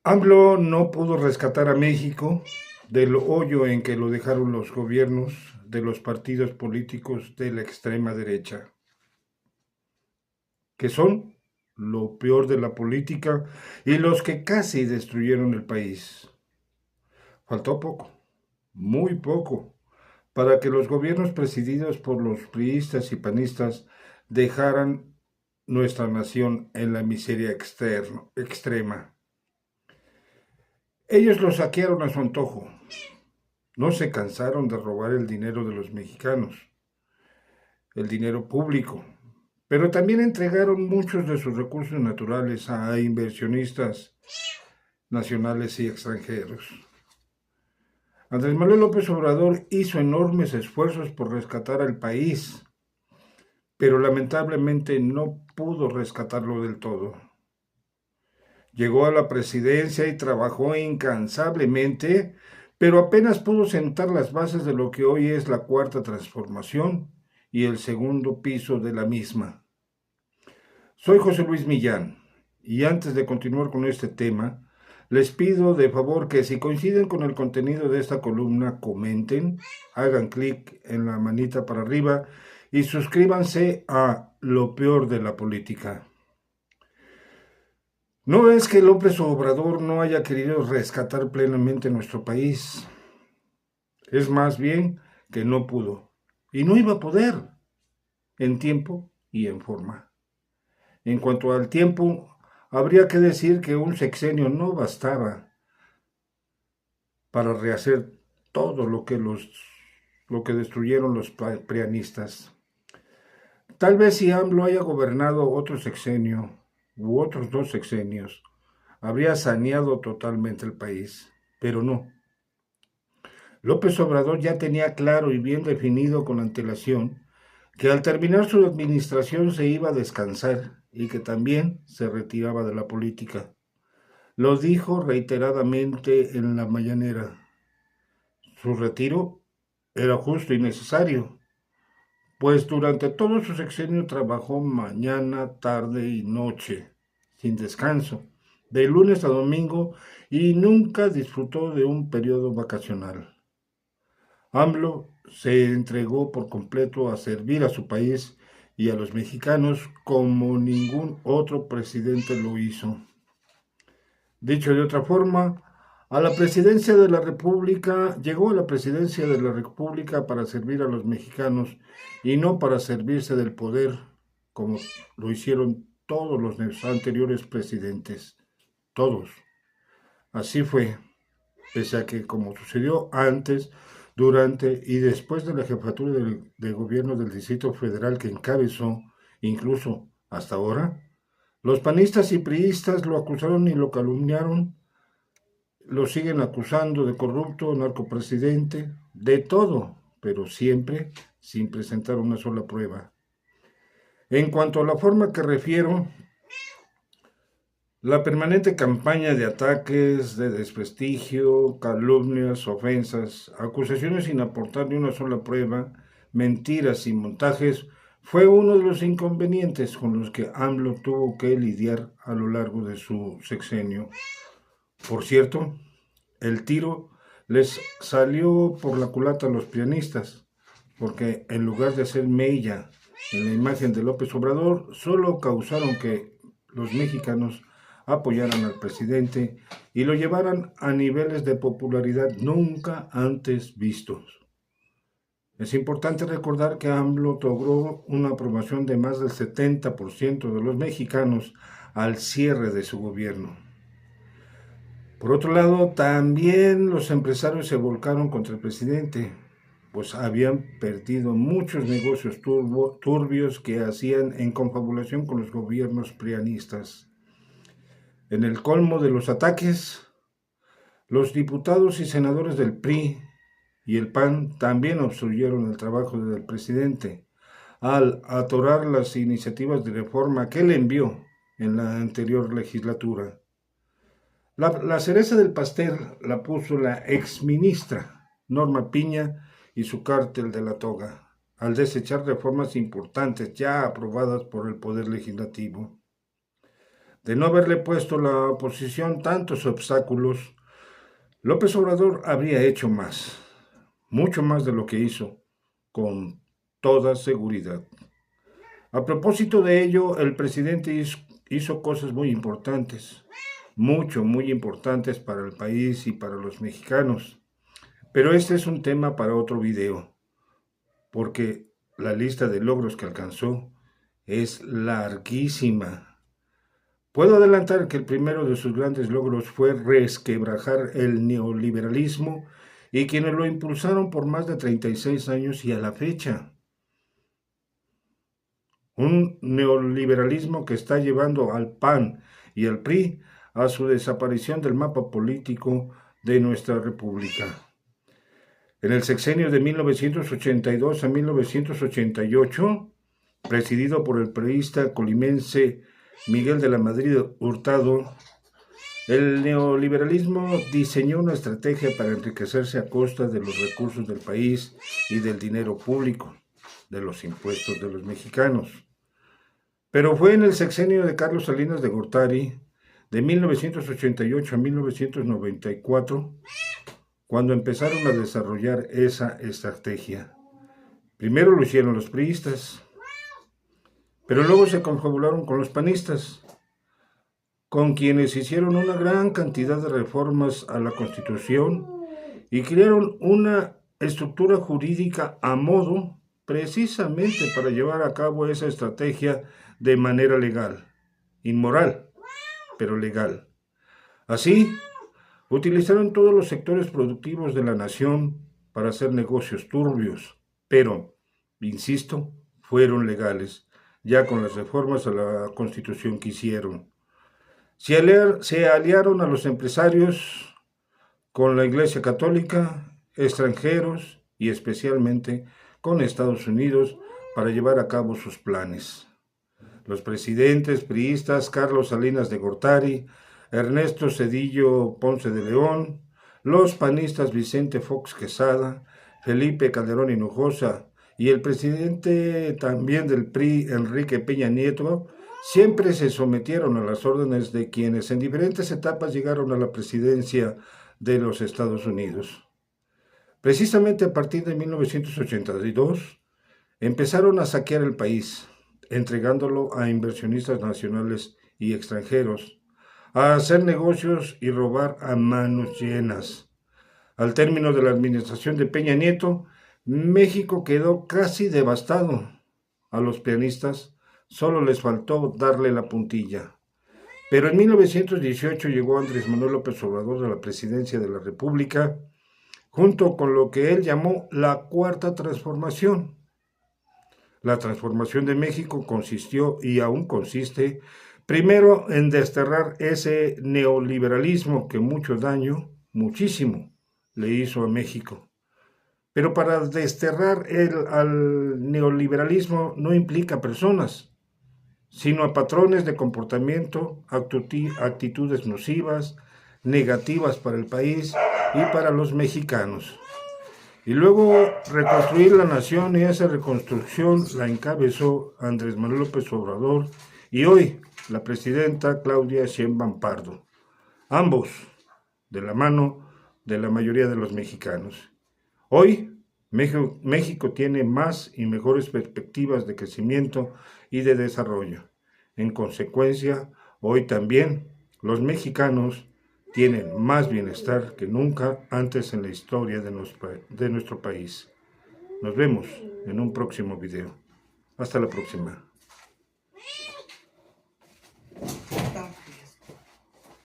AMLO no pudo rescatar a México del hoyo en que lo dejaron los gobiernos de los partidos políticos de la extrema derecha, que son lo peor de la política y los que casi destruyeron el país. Faltó poco, muy poco, para que los gobiernos presididos por los priistas y panistas dejaran nuestra nación en la miseria extrema. Ellos lo saquearon a su antojo. No se cansaron de robar el dinero de los mexicanos, el dinero público, pero también entregaron muchos de sus recursos naturales a inversionistas nacionales y extranjeros. Andrés Manuel López Obrador hizo enormes esfuerzos por rescatar al país, pero lamentablemente no pudo rescatarlo del todo. Llegó a la presidencia y trabajó incansablemente, pero apenas pudo sentar las bases de lo que hoy es la cuarta transformación y el segundo piso de la misma. Soy José Luis Millán y antes de continuar con este tema, les pido de favor que si coinciden con el contenido de esta columna, comenten, hagan clic en la manita para arriba y suscríbanse a Lo Peor de la Política. No es que López Obrador no haya querido rescatar plenamente nuestro país, es más bien que no pudo y no iba a poder en tiempo y en forma. En cuanto al tiempo, habría que decir que un sexenio no bastaba para rehacer todo lo que destruyeron los prianistas. Tal vez si AMLO haya gobernado otro sexenio u otros dos sexenios, habría saneado totalmente el país, pero no. López Obrador ya tenía claro y bien definido con antelación que al terminar su administración se iba a descansar y que también se retiraba de la política. Lo dijo reiteradamente en la mañanera. Su retiro era justo y necesario, pues durante todo su sexenio trabajó mañana, tarde y noche, sin descanso, de lunes a domingo, y nunca disfrutó de un periodo vacacional. AMLO se entregó por completo a servir a su país y a los mexicanos como ningún otro presidente lo hizo. Dicho de otra forma, a la presidencia de la República, llegó a la presidencia de la República para servir a los mexicanos y no para servirse del poder, como lo hicieron todos los anteriores presidentes. Todos. Así fue, pese a que, como sucedió antes, durante y después de la jefatura de gobierno del Distrito Federal que encabezó, incluso hasta ahora, los panistas y priistas lo acusaron y lo calumniaron, lo siguen acusando de corrupto, narcopresidente, de todo, pero siempre sin presentar una sola prueba. En cuanto a la forma que refiero, la permanente campaña de ataques, de desprestigio, calumnias, ofensas, acusaciones sin aportar ni una sola prueba, mentiras y montajes, fue uno de los inconvenientes con los que AMLO tuvo que lidiar a lo largo de su sexenio. Por cierto, el tiro les salió por la culata a los pianistas, porque en lugar de hacer mella en la imagen de López Obrador, solo causaron que los mexicanos apoyaran al presidente y lo llevaran a niveles de popularidad nunca antes vistos. Es importante recordar que AMLO logró una aprobación de más del 70% de los mexicanos al cierre de su gobierno. Por otro lado, también los empresarios se volcaron contra el presidente, pues habían perdido muchos negocios turbios que hacían en confabulación con los gobiernos prianistas. En el colmo de los ataques, los diputados y senadores del PRI y el PAN también obstruyeron el trabajo del presidente al atorar las iniciativas de reforma que él envió en la anterior legislatura. La cereza del pastel la puso la exministra Norma Piña y su cártel de la toga, al desechar reformas importantes ya aprobadas por el Poder Legislativo. De no haberle puesto la oposición tantos obstáculos, López Obrador habría hecho más, mucho más de lo que hizo, con toda seguridad. A propósito de ello, el presidente hizo cosas muy importantes, muy importantes para el país y para los mexicanos. Pero este es un tema para otro video, porque la lista de logros que alcanzó es larguísima. Puedo adelantar que el primero de sus grandes logros fue resquebrajar el neoliberalismo y quienes lo impulsaron por más de 36 años y a la fecha. Un neoliberalismo que está llevando al PAN y al PRI a su desaparición del mapa político de nuestra república. En el sexenio de 1982 a 1988, presidido por el priista colimense Miguel de la Madrid Hurtado, el neoliberalismo diseñó una estrategia para enriquecerse a costa de los recursos del país y del dinero público, de los impuestos de los mexicanos. Pero fue en el sexenio de Carlos Salinas de Gortari, de 1988 a 1994, cuando empezaron a desarrollar esa estrategia. Primero lo hicieron los priistas, pero luego se confabularon con los panistas, con quienes hicieron una gran cantidad de reformas a la Constitución y crearon una estructura jurídica a modo precisamente para llevar a cabo esa estrategia de manera legal, inmoral, pero legal. Así, utilizaron todos los sectores productivos de la nación para hacer negocios turbios, pero, insisto, fueron legales, ya con las reformas a la Constitución que hicieron. Se aliaron a los empresarios con la Iglesia Católica, extranjeros y especialmente con Estados Unidos para llevar a cabo sus planes. Los presidentes priistas Carlos Salinas de Gortari, Ernesto Zedillo Ponce de León, los panistas Vicente Fox Quesada, Felipe Calderón Hinojosa y el presidente también del PRI, Enrique Peña Nieto, siempre se sometieron a las órdenes de quienes en diferentes etapas llegaron a la presidencia de los Estados Unidos. Precisamente a partir de 1982, empezaron a saquear el país, entregándolo a inversionistas nacionales y extranjeros, a hacer negocios y robar a manos llenas. Al término de la administración de Peña Nieto, México quedó casi devastado. A los pianistas solo les faltó darle la puntilla. Pero en 1918 llegó Andrés Manuel López Obrador a la presidencia de la República, junto con lo que él llamó la Cuarta Transformación. La transformación de México consistió y aún consiste, primero, en desterrar ese neoliberalismo que mucho daño, muchísimo, le hizo a México. Pero para desterrar al neoliberalismo no implica personas, sino a patrones de comportamiento, actitudes nocivas, negativas para el país y para los mexicanos. Y luego reconstruir la nación, y esa reconstrucción la encabezó Andrés Manuel López Obrador y hoy la presidenta Claudia Sheinbaum Pardo, ambos de la mano de la mayoría de los mexicanos. Hoy México tiene más y mejores perspectivas de crecimiento y de desarrollo. En consecuencia, hoy también los mexicanos tienen más bienestar que nunca antes en la historia de nuestro país. Nos vemos en un próximo video. Hasta la próxima.